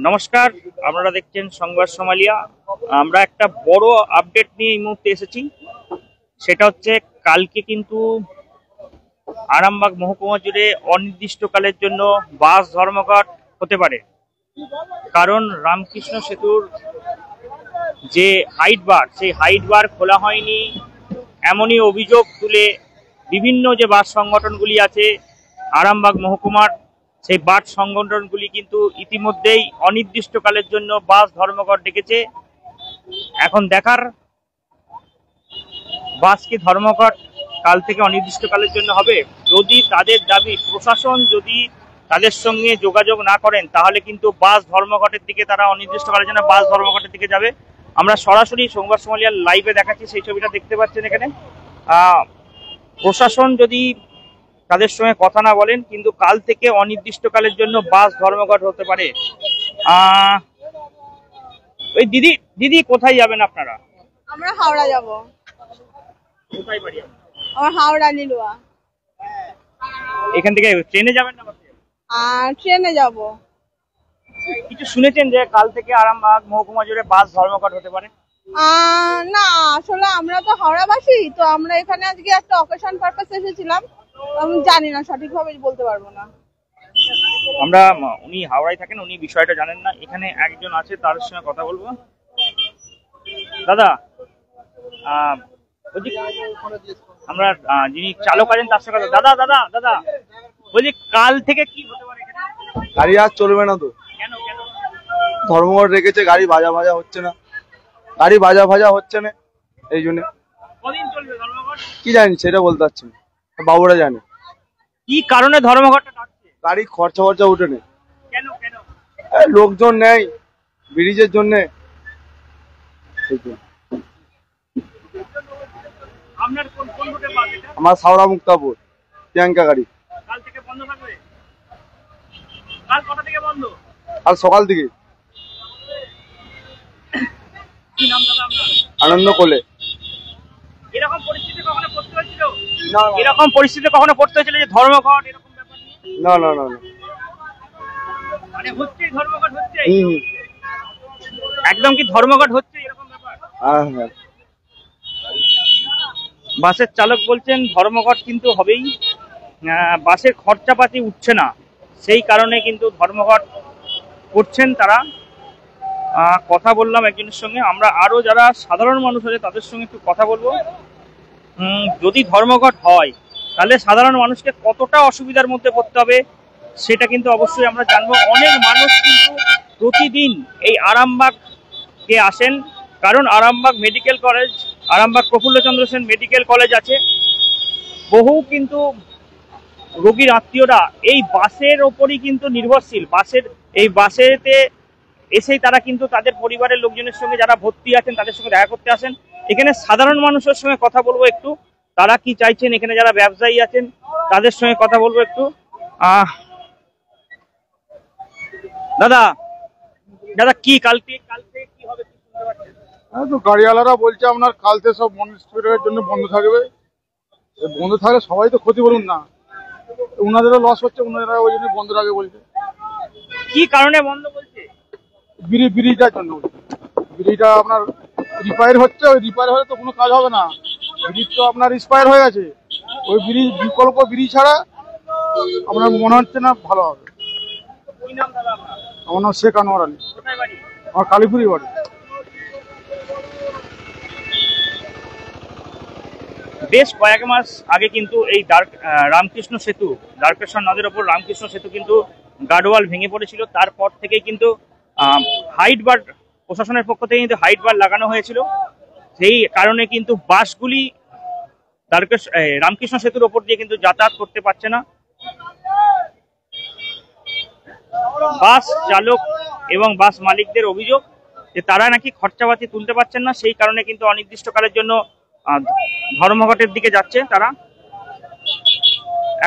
নমস্কার, আপনারা দেখছেন সংবাদ সোমালিয়া। আমরা একটা বড় আপডেট নিয়ে এই মুহূর্তে এসেছি। সেটা হচ্ছে কালকে কিন্তু আরামবাগ মহকুমা জুড়ে অনির্দিষ্টকালের জন্য বাস ধর্মঘট হতে পারে। কারণ রামকৃষ্ণ সেতুর যে হাইট বার, সেই হাইট বার খোলা হয়নি এমনই অভিযোগ তুলে বিভিন্ন যে বাস সংগঠনগুলি আছে আরামবাগ মহকুমার, সেই বাস সংগঠনগুলি কিন্তু ইতিমধ্যেই অনির্দিষ্টকালের জন্য বাস ধর্মঘট ডেকেছে। এখন দেখার বাস কি ধর্মঘট কাল থেকে অনির্দিষ্টকালের জন্য হবে। যদি তাদের দাবি প্রশাসন যদি তাদের সঙ্গে যোগাযোগ না করেন, তাহলে কিন্তু বাস ধর্মঘটের দিকে তারা অনির্দিষ্টকালের জন্য বাস ধর্মঘটের দিকে যাবে। আমরা সরাসরি সংবাদ সোমালিয়ার লাইভে দেখাচ্ছি, সেই ছবিটা দেখতে পাচ্ছেন এখানে। প্রশাসন যদি তাদের সঙ্গে কথা না বলেন, কিন্তু কাল থেকে অনির্দিষ্টকালের জন্য বাস ধর্মঘট হতে পারে। ওই দিদি কোথায় যাবেন আপনারা? আমরা হাওড়া যাব। কোথায় বাড়ি? আমার হাওড়া লিলুয়া। এখান থেকে ট্রেনে যাবেন না বাসে? ট্রেনে যাব। কিছু শুনেছেন যে কাল থেকে আরামবাগ মহকুমা জুড়ে বাস ধর্মঘট হতে পারে? না, আসলে আমরা তো হাওড়াবাসী, তো আমরা এখানে আজকে একটা অকেশন পারপাস এসেছিলাম। আমি জানি না, সঠিকভাবে বলতে পারবো না। উনি হাওড়ায় থাকেন, উনি বিষয়টা জানেন না। এখানে একজন আছে, তার সঙ্গে কথা বলবো। দাদা, আমরা যিনি চালক আছেন তার সঙ্গে দাদা দাদা দাদা বলছি, কাল থেকে কি হতে পারে? গাড়ি আর চলবে না তো। কেন কেন ধর্মঘট রেখেছে, গাড়ি ভাজা হচ্ছে না, গাড়ি ভাজা হচ্ছে না, এই জন্য। কদিন চলবে ধর্মঘট কি জানি, সেটা বলতে পারছি না, বাবুরা জানে কি কারণে ধর্মঘটটা ডাকছে। গাড়ি খরচা উঠে নেই। কেন কেন? লোকজন নেই ব্রিজের জন্য। আপনার কোন রুটে বাস এটা? আমার হাওড়া মুক্তাপুর প্রিয়াঙ্কা গাড়ি। কাল থেকে বন্ধ থাকবে? কাল কটা থেকে বন্ধ? আর সকাল থেকে। কি নাম দাদা আপনার? আনন্দ কোলে। এরকম পরিস্থিতি কখনো পড়তে হয়েছিল? না, এরকম পরিস্থিতি কখনো পড়তে হয়েছিল যে ধর্মঘট এরকম ব্যাপার নিয়ে? না না না, মানে হচ্ছে ধর্মঘট হচ্ছে একদম কি ধর্মঘট হচ্ছে এরকম ব্যাপার? হ্যাঁ। বাসের চালক বলছেন ধর্মঘট কিন্তু হবেই, বাসের খরচাপাতি উঠছে না, সেই কারণে কিন্তু ধর্মঘট করছেন তারা। কথা বললাম একজনের সঙ্গে। আমরা আরো যারা সাধারণ মানুষ আছে তাদের সঙ্গে একটু কথা বলবো। যদি ধর্মঘট হয় তাহলে সাধারণ মানুষকে কতটা অসুবিধার মধ্যে পড়তে হবে সেটা কিন্তু অবশ্যই আমরা জানবো। অনেক মানুষ কিন্তু প্রতিদিন এই আরামবাগকে আসেন, কারণ Arambagh medical college, Arambagh Prafullachandra Sen medical college আছে। বহু কিন্তু রোগীর আত্মীয়রা এই বাসের ওপরই কিন্তু নির্ভরশীল। এই বাসেতে এসেই তারা কিন্তু তাদের পরিবারের লোকজনের সঙ্গে যারা ভর্তি আছেন তাদের সঙ্গে দেখা করতে আসেন। এখানে সাধারণ মানুষের সঙ্গে কথা বলবো একটু, তারা কি চাইছেন। এখানে যারা ব্যবসায়ী আছেন তাদের সঙ্গে কথা বলবো একটু। দাদা দাদা কি কালকে কি হবে কি শুনতে পাচ্ছেন? তো গাড়িওয়ালারা বলছে আপনার কালকে সব মনস্পিরিটের জন্য বন্ধ থাকবে। বন্ধ থাকলে সবাই তো ক্ষতি, বলুন না, ওনাদেরও লস হচ্ছে, ওনারা ওই জন্য বন্ধ রাখবে বলছে। কি কারণে বন্ধ বলছে? ব্রিজটার জন্য। ব্রিজটা আপনার রিপেয়ার হচ্ছে, ওই রিপেয়ার হলে তো কোনো কাজ হবে না। ব্রিজ তো আপনার এক্সপায়ার হয়ে গেছে, ওই ব্রিজ বিকল্প ব্রিজ ছাড়া আপনার মনে হচ্ছে না ভালো হবে। কি নাম দাদা আপনার? আমার নাম শেখ আনোয়ার আলী। কোথায় বাড়ি? আমার কালীপুরি বাড়ি। বেশ কয়েক মাস আগে কিন্তু এই রামকৃষ্ণ সেতু, দ্বারকেশ্বর নদের ওপর রামকৃষ্ণ সেতু কিন্তু গার্ডওয়াল ভেঙে পড়েছিল। তারপর থেকেই কিন্তু হাইট বার, প্রশাসনের পক্ষ থেকে কিন্তু হাইট বার লাগানো হয়েছিল। সেই কারণে কিন্তু বাসগুলি রামকৃষ্ণ সেতুর ওপর দিয়ে কিন্তু যাতায়াত করতে পারছে না। বাস চালক এবং বাস মালিকদের অভিযোগ যে তারা নাকি খরচাপাতি তুলতে পারছেন না, সেই কারণে কিন্তু অনির্দিষ্টকালের জন্য ধর্মঘটের দিকে যাচ্ছে তারা।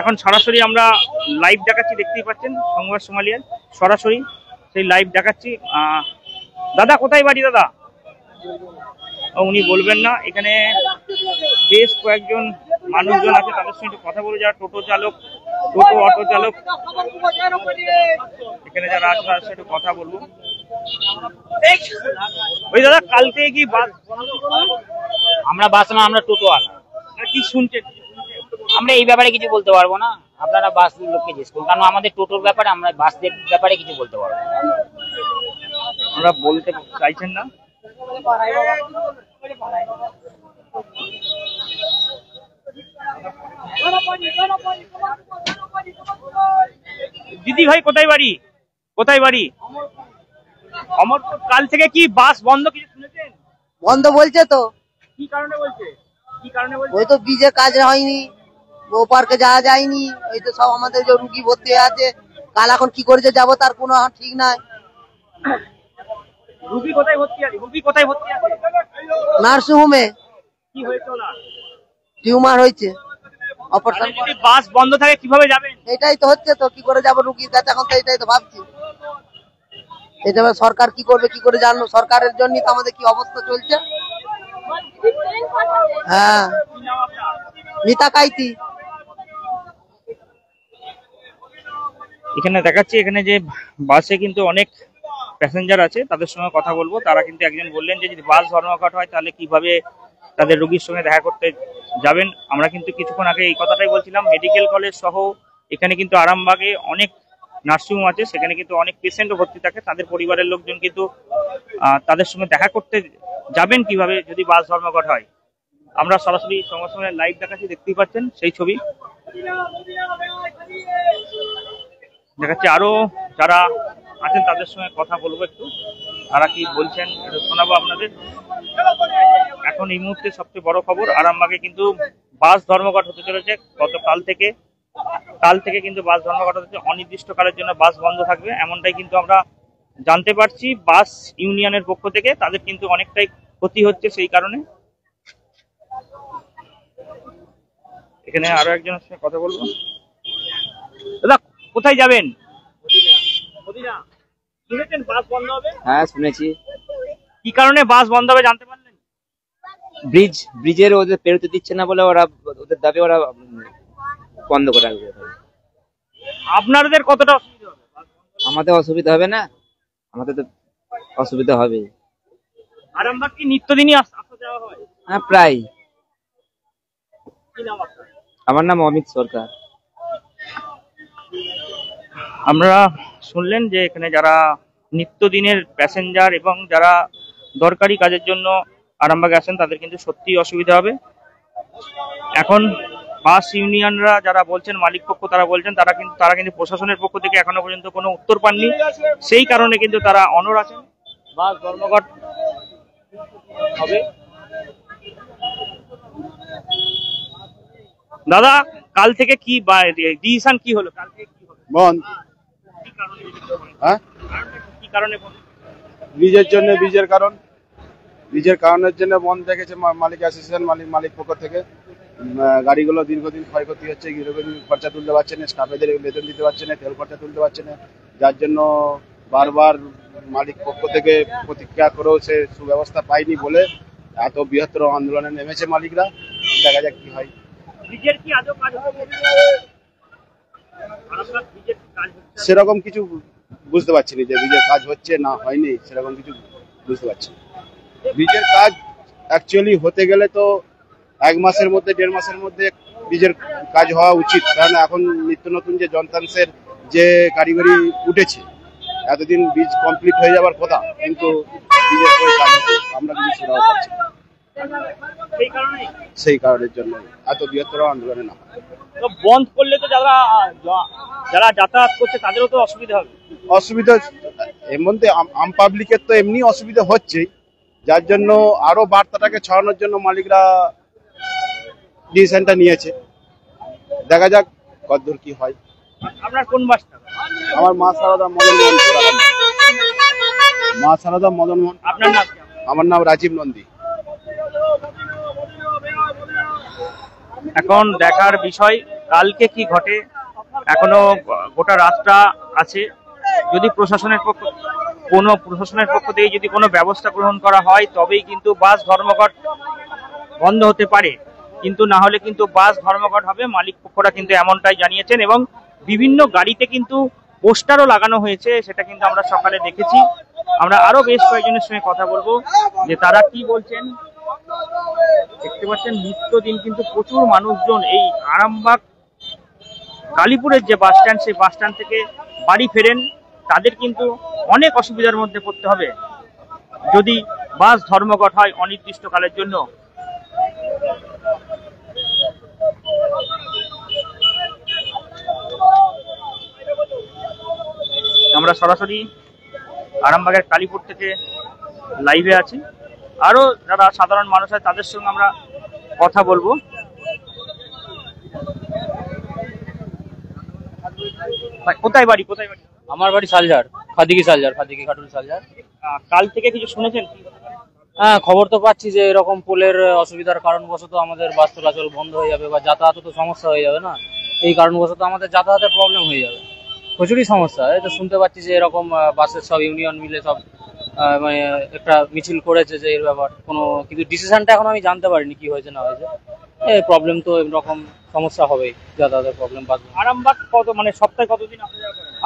এখন সরাসরি আমরা লাইভ দেখাচ্ছি, দেখতেই পাচ্ছেন সংবাদ সোমালিয়ার সরাসরি সেই লাইভ দেখাচ্ছি। দাদা কোথায় বাড়ি দাদা? উনি বলবেন না। এখানে বেশ কয়েকজন মানুষজন আছে, তাদের সঙ্গে কথা বলে, যারা টোটো চালক টোটো অটো চালক এখানে যারা আছে তাদের সাথে একটু কথা বলবো। ওই দাদা, কালকে কি বাস? আমরা বাস না, আমরা টোটোওয়ালা। কি শুনছেন? আমরা এই ব্যাপারে কিছু বলতে পারবো না, আপনারা বাস লোককে জিজ্ঞেস করুন, কারণ আমাদের টোটোর ব্যাপারে, আমরা বাসদের ব্যাপারে কিছু বলতে পারবো না। আমরা বলতে চাইছেন না? দিদি ভাই, কোথায় বাড়ি? কোথায় বাড়ি? অমরপুর। কাল থেকে কি বাস বন্ধ, কিছু শুনেছেন? বন্ধ বলছে তো। কি কারণে বলছে? কি কারণে বলছে? ওই তো ব্রিজে কাজ হয়নি, ও পার্কে যাওয়া যায়নি, ওই তো সব আমাদের যে রুগী ভর্তি হয়ে আছে, কাল এখন কি করে যে যাবো তার কোনো ঠিক নাই। রুগী কোথায় ভর্তি আছে? রুগী কোথায় ভর্তি আছে? নার্সিং হোমে। কি হয়েছে ওনার? টিউমার হয়েছে, অপারেশন। তাহলে যদি বাস বন্ধ থাকে কিভাবে যাবেন? এটাই তো হচ্ছে তো, কি করে যাবো রুগীর কাছে, এখন তো এটাই তো ভাবছি। এটা এবার সরকার কি করবে, কি করে জানবো? সরকারের জন্য তো আমাদের কি অবস্থা চলছে। হ্যাঁ, মিতা কাইতি। এখানে দেখাচ্ছি, এখানে যে বাসে কিন্তু অনেক প্যাসেঞ্জার আছে, তাদের সঙ্গে কথা বলবো। তারা কিন্তু একজন বললেন যে যদি বাস ধর্মঘট হয় তাহলে কিভাবে তাদের রোগীর সঙ্গে দেখা করতে যাবেন। আমরা কিন্তু কিছুক্ষণ আগে এই কথাটাই বলছিলাম, মেডিকেল কলেজ সহ এখানে কিন্তু আরামবাগে অনেক নার্সিংহোম আছে, সেখানে কিন্তু অনেক পেশেন্টও ভর্তি থাকে। তাদের পরিবারের লোকজন কিন্তু তাদের সঙ্গে দেখা করতে যাবেন কিভাবে যদি বাস ধর্মঘট হয়। আমরা সরাসরি সঙ্গে সঙ্গে লাইভ দেখাচ্ছি, দেখতেই পাচ্ছেন সেই ছবি দেখাচ্ছি। আরো যারা আছেন তাদের সঙ্গে কথা বলবো, একটু তারা কি বলছেন একটু শোনাবো আপনাদের। এখন এই মুহূর্তে সবচেয়ে বড় খবর, আরামবাগে কিন্তু বাস ধর্মঘট হতে চলেছে। কাল থেকে কিন্তু বাস ধর্মঘট হচ্ছে, অনির্দিষ্টকালের জন্য বাস বন্ধ থাকবে, এমনটাই কিন্তু আমরা জানতে পারছি। বাস ইউনিয়নের পক্ষ থেকে তাদের কিন্তু অনেকটাই ক্ষতি হচ্ছে সেই কারণে। এখানে আরো একজনের সঙ্গে কথা বলবো। দাদা, কোথায় যাবেন? শুনেছেন বাস বন্ধ হবে? হ্যাঁ, শুনেছি। কি কারণে বাস বন্ধ হবে জানতে পারলেন? ব্রিজের ওদের পেরোতে দিচ্ছে না বলে ওরা, ওদের দাবি ওরা বন্ধ করে রাখবে। আপনাদের কতটা অসুবিধা হবে? আমাদের অসুবিধা হবে না? আমাদের তো অসুবিধা হবে। আরামবাগ কি নিত্যদিনই আসা যাওয়া হয়? হ্যাঁ, প্রায়। কি নাম আপনার? আমার নাম অমিত সরকার। আমরা শুনলেন যে এখানে যারা নিত্যদিনের প্যাসেঞ্জার এবং যারা দরকারি কাজের জন্য আরামবাগে আসেন তাদের কিন্তু সত্যিই অসুবিধা হবে। এখন বাস ইউনিয়নরা যারা বলছেন, মালিক পক্ষ তারা বলছেন, তারা কিন্তু প্রশাসনের পক্ষ থেকে এখনো পর্যন্ত কোনো উত্তর পাননি, সেই কারণে কিন্তু তারা অনড় আছেন। বাস ধর্মঘট হবে। দাদা, কাল থেকে কি ডিসিশন কি হলো? কাল থেকে কি হলো? বন্ধ। হ্যাঁ, কি কারণে বন্ধ? ব্রিজের জন্য, ব্রিজের কারণের জন্য বন্ধ রেখেছে মালিক অ্যাসোসিয়েশন, মালিক পক্ষ থেকে। গাড়িগুলো দীর্ঘদিন ক্ষয়ক্ষতি হচ্ছে, দীর্ঘদিন খরচা তুলতে পারছে না, স্টাফেদের বেতন দিতে পারছে না, তেল খরচা তুলতে পারছে না, যার জন্য বারবার মালিক পক্ষ থেকে প্রতিক্রিয়া করেও সে সুব্যবস্থা পায়নি বলে এত বৃহত্তর আন্দোলনে নেমেছে মালিকরা। দেখা যাক কি হয়। ব্রিজের কি আদৌ কাজ হবে? সেরকম কিছু বুঝতে পারছি না যে ব্রিজের কাজ হচ্ছে না হয়নি, সেরকম কিছু বুঝতে পারছি। ব্রিজের কাজ অ্যাকচুয়ালি হতে গেলে তো 1 মাসের মধ্যে 1.5 মাসের মধ্যে ব্রিজের কাজ হওয়া উচিত, কারণ এখন নিত্য নতুন যে যন্ত্রাংশের যে কারিগরি উঠেছে, এতদিন ব্রিজ কমপ্লিট হয়ে যাবার কথা, কিন্তু ব্রিজের কোনো কাজ হচ্ছে আমরা কিছু শোনাও পাচ্ছি না। সেই কারণের জন্য এত বৃহত্তর আন্দোলনে না। বন্ধ করলে তো যারা যাতায়াত করছে তাদেরও তো অসুবিধা হবে। অসুবিধা এর মধ্যে আম পাবলিকের তো এমনি অসুবিধা হচ্ছেই, যার জন্য আরো বার্তাটাকে ছড়ানোর জন্য মালিকরা ডিসিশনটা নিয়েছে। দেখা যাক কতদূর কি হয়। আপনার কোন বাসটা? আমার মা সারদা মদন মোহন। মা সারদা মদন মোহন। আপনার নাম? আমার নাম রাজীব নন্দী। এখন দেখার বিষয় কালকে কি ঘটে, এখনো গোটা রাতটা আছে। যদি প্রশাসনের পক্ষ থেকে যদি কোনো ব্যবস্থা গ্রহণ করা হয় তবেই কিন্তু বাস ধর্মঘট বন্ধ হতে পারে। কিন্তু না হলে কিন্তু বাস ধর্মঘট হবে, মালিক পক্ষরা কিন্তু এমনটাই জানিয়েছেন। এবং বিভিন্ন গাড়িতে কিন্তু পোস্টারও লাগানো হয়েছে, সেটা কিন্তু আমরা সকালে দেখেছি। আমরা আরো বেশ কয়েকজনের সঙ্গে কথা বলবো যে তারা কি বলছেন। দেখতে পাচ্ছেন নিত্যদিন কিন্তু প্রচুর মানুষজন এই আরামবাগ কালীপুরের যে বাস স্ট্যান্ড, সেই বাস স্ট্যান্ড থেকে বাড়ি ফেরেন। তাদের কিন্তু অনেক অসুবিধার মধ্যে পড়তে হবে যদি বাস ধর্মঘট হয় অনির্দিষ্টকালের জন্য। আমরা সরাসরি আরামবাগের কালীপুর থেকে লাইভে আছি। আরো যারা সাধারণ মানুষ আছে তাদের সঙ্গে আমরা কথা বলবো। কোথায় বাড়ি? আমার বাড়ি সালজার, খাদিকি খাটুল সালজার। কাল থেকে কিছু শুনেছেন? হ্যাঁ, খবর তো পাচ্ছি যে এরকম পোলের অসুবিধার কারণবশত আমাদের বাস চলাচল বন্ধ হয়ে যাবে বা যাতায়াত তো সমস্যা হয়ে যাবে না, এই কারণবশত আমাদের যাতায়াতের প্রবলেম হয়ে যাবে, প্রচুরই সমস্যা। এই তো শুনতে পাচ্ছি যে এরকম বাসের সব ইউনিয়ন মিলে সব মানে একটা মিছিল করেছে যে এর ব্যাপার কোনো, কিন্তু ডিসিশনটা এখন আমি জানতে পারিনি কি হয়েছে না হয়েছে। এই প্রবলেম তো এরকম সমস্যা হবেই, যাতায়াতের প্রবলেম। আরামবাগ কত মানে সপ্তাহে কতদিন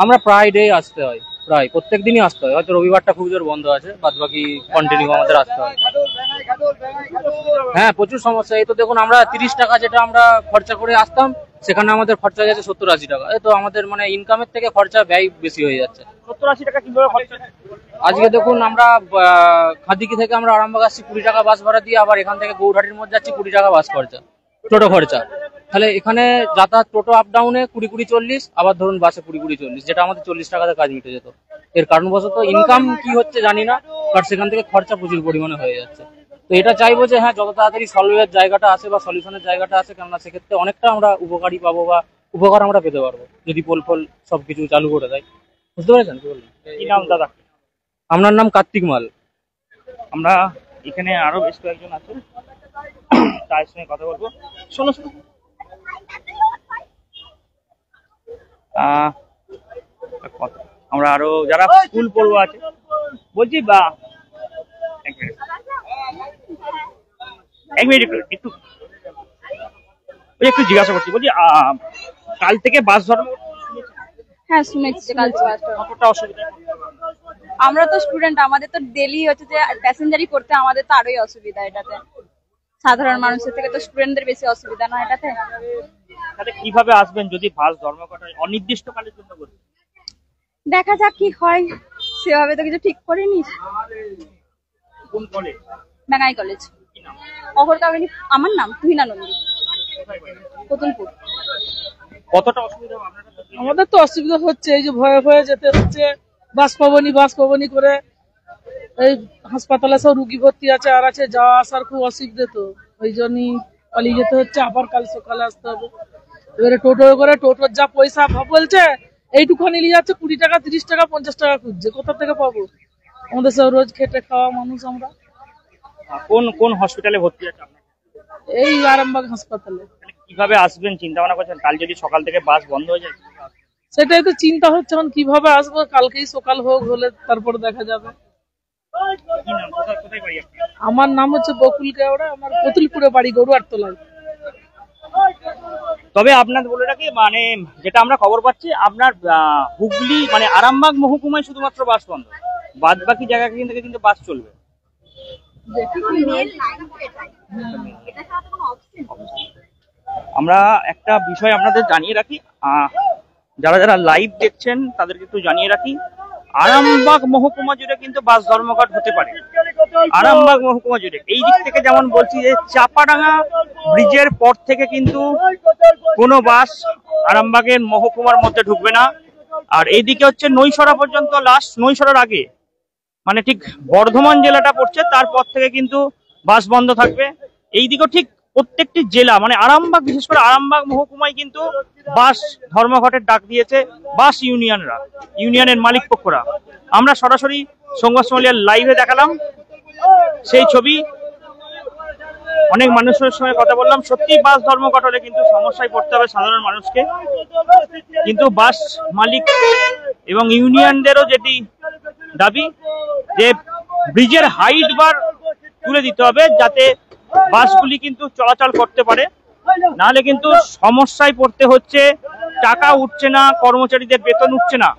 আমরা প্রায় ডে আসতে হয়, প্রায় প্রত্যেক দিনই আসতে হয়, হয়তো রবিবারটা খুব জোর বন্ধ আছে, বাদ বাকি কন্টিনিউ আমাদের আসতে হয়। হ্যাঁ, প্রচুর সমস্যা। এই তো দেখুন, আমরা 30 টাকা যেটা আমরা খরচা করে আসতাম, সেখানে আমাদের খরচা যাচ্ছে 70-80 টাকা। এই তো আমাদের মানে ইনকামের থেকে খরচা ব্যয় বেশি হয়ে যাচ্ছে। 70-80 টাকা কিভাবে খরচা? আজকে দেখুন, আমরা খাদিকি থেকে আমরা আরামবাগ আসছি 20 টাকা বাস ভাড়া দিয়ে, আবার এখান থেকে গৌরহাটির মধ্যে যাচ্ছি 20 টাকা বাস খরচা, টোটো খরচা। তাহলে এখানে যাতায়াত টোটো আপ ডাউনে 20-40, আবার ধরুন বাসে 20-40, যেটা আমাদের 40 টাকাতে কাজ মিটে যেত। এর কারণবশত ইনকাম কি হচ্ছে জানি না, বাট সেখান থেকে খরচা প্রচুর পরিমাণে হয়ে যাচ্ছে। তো এটা চাইবো যে হ্যাঁ, যত তাড়াতাড়ি সলভের জায়গাটা আসে বা সলিউশনের জায়গাটা আসে, কেননা সেক্ষেত্রে অনেকটা আমরা উপকারী পাবো বা উপকার আমরা পেতে পারবো যদি পোল সবকিছু চালু করে দেয়। বুঝতে পেরেছেন কি বললেন? কি নাম দাদা? আপনার নাম কার্তিক মাল। আমরা এখানে আরো বেশ কয়েকজন আছেন, তার সঙ্গে কথা বলবো। শোনো আমরা আরো যারা স্কুল পড়ুয়া আছে বলছি, বা এক মিনিট একটু জিজ্ঞাসা করছি, বলছি কাল থেকে বাস ধর্ম? হ্যাঁ, শুনেছি কাল কতটা অসুবিধা? আমরা তো স্টুডেন্ট, আমাদের তো ডেলি হচ্ছে যে প্যাসেঞ্জারই করতে, আমাদের তো আরোই অসুবিধা এটাতে। সাধারণ মানুষের থেকে তো স্টুডেন্টদের বেশি অসুবিধা না এটাতে। তাহলে কিভাবে আসবেন যদি বাস ধর্মঘট হয় অনির্দিষ্টকালের জন্য? দেখা যাক কি হয়, সেভাবে তো কিছু ঠিক করিনি। কোন কলেজ? বাঙ্গাই কলেজ। অহর কামিনী। আমার নাম তুহিনা নন্দী, কতুলপুর। কতটা অসুবিধা আপনারা? আমাদের তো অসুবিধা হচ্ছে, এই যে ভয়ে ভয়ে যেতে হচ্ছে, বাস পাবনি করে। এই হাসপাতালে সব রুগী ভর্তি আছে আর আছে, যাওয়া আসার খুব অসুবিধা, তো ওই জন্যই পালিয়ে যেতে হচ্ছে, আবার কাল সকালে আসতে হবে। এবারে টোটো করে, টোটোর যা পয়সা বলছে এইটুখানি নিয়ে যাচ্ছে 20 টাকা, 30 টাকা, 50 টাকা খুঁজছে, কোথা থেকে পাবো? আমাদের সব রোজ খেটে খাওয়া মানুষ আমরা। কোন কোন হসপিটালে ভর্তি আছে আপনারা? এই আরামবাগ হাসপাতালে। কিভাবে আসবেন চিন্তা ভাবনা করছেন? কাল যদি সকাল থেকে বাস বন্ধ হয়ে যায়? সেটাই তো চিন্তা হচ্ছে, এখন কিভাবে আসবো। কালকেই সকাল হলে তারপর দেখা যাবে। আমার নাম হচ্ছে বকুল কেওড়া, আমার কতুলপুরে বাড়ি, গরুয়ারতলায়। তবে আপনার বলে রাখি, মানে যেটা আমরা খবর পাচ্ছি, আপনার হুগলি মানে আরামবাগ মহকুমায় শুধুমাত্র বাস বন্ধ, বাদ বাকি জায়গা থেকে কিন্তু বাস চলবে। আমরা একটা বিষয় আপনাদের জানিয়ে রাখি, যারা যারা লাইভ দেখছেন তাদেরকে একটু জানিয়ে রাখি, আরামবাগ মহকুমা জুড়ে কিন্তু বাস ধর্মঘট হতে পারে। আরামবাগ মহকুমা জুড়ে এই দিক থেকে যেমন বলছি যে চাপাডাঙ্গা ব্রিজের পর থেকে কিন্তু কোনো বাস আরামবাগের মহকুমার মধ্যে ঢুকবে না। আর এইদিকে হচ্ছে নৈসরা পর্যন্ত, লাস্ট নৈসরার আগে মানে ঠিক বর্ধমান জেলাটা পড়ছে, তারপর থেকে কিন্তু বাস বন্ধ থাকবে। এইদিকেও ঠিক প্রত্যেকটি জেলা মানে আরামবাগ, বিশেষ করে আরামবাগ মহকুমায় কিন্তু বাস ধর্মঘটের ডাক দিয়েছে বাস ইউনিয়নের মালিক পক্ষরা। আমরা সরাসরি সংবাদ সম্মেলনের লাইভে দেখালাম সেই ছবি, অনেক মানুষের সঙ্গে কথা বললাম। সত্যি বাস ধর্মঘট হলে কিন্তু সমস্যায় পড়তে হবে সাধারণ মানুষকে, কিন্তু বাস মালিক এবং ইউনিয়নদেরও যেটি দাবি যে ব্রিজের হাইট বার তুলে দিতে হবে, যাতে বাসগুলি কিন্তু চলাচল করতে পারে, নাহলে কিন্তু সমস্যায় পড়তে হচ্ছে। টাকা উঠছে না, কর্মচারীদের বেতন উঠছে না।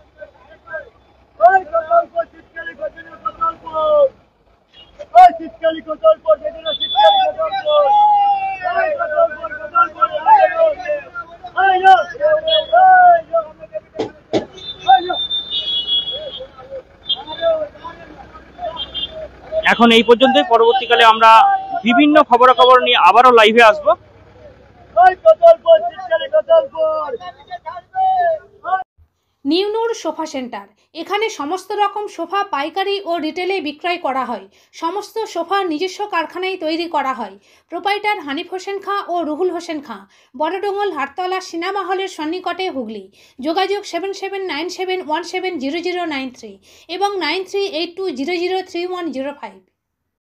এখন এই পর্যন্তই। পরবর্তীকালে আমরা বিভিন্ন খবরাখবর নিয়ে আবারও লাইভে আসবো। নিউনুর সোফা সেন্টার, এখানে সমস্ত রকম সোফা পাইকারি ও রিটেলে বিক্রয় করা হয়। সমস্ত সোফা নিজস্ব কারখানায় তৈরি করা হয়। প্রোপাইটার হানিফ হোসেন খাঁ ও রুহুল হোসেন খাঁ, বড়ডোঙ্গল হাটতলা সিনেমা হলের সন্নিকটে, হুগলি। যোগাযোগ 7797170093 এবং 9382003105।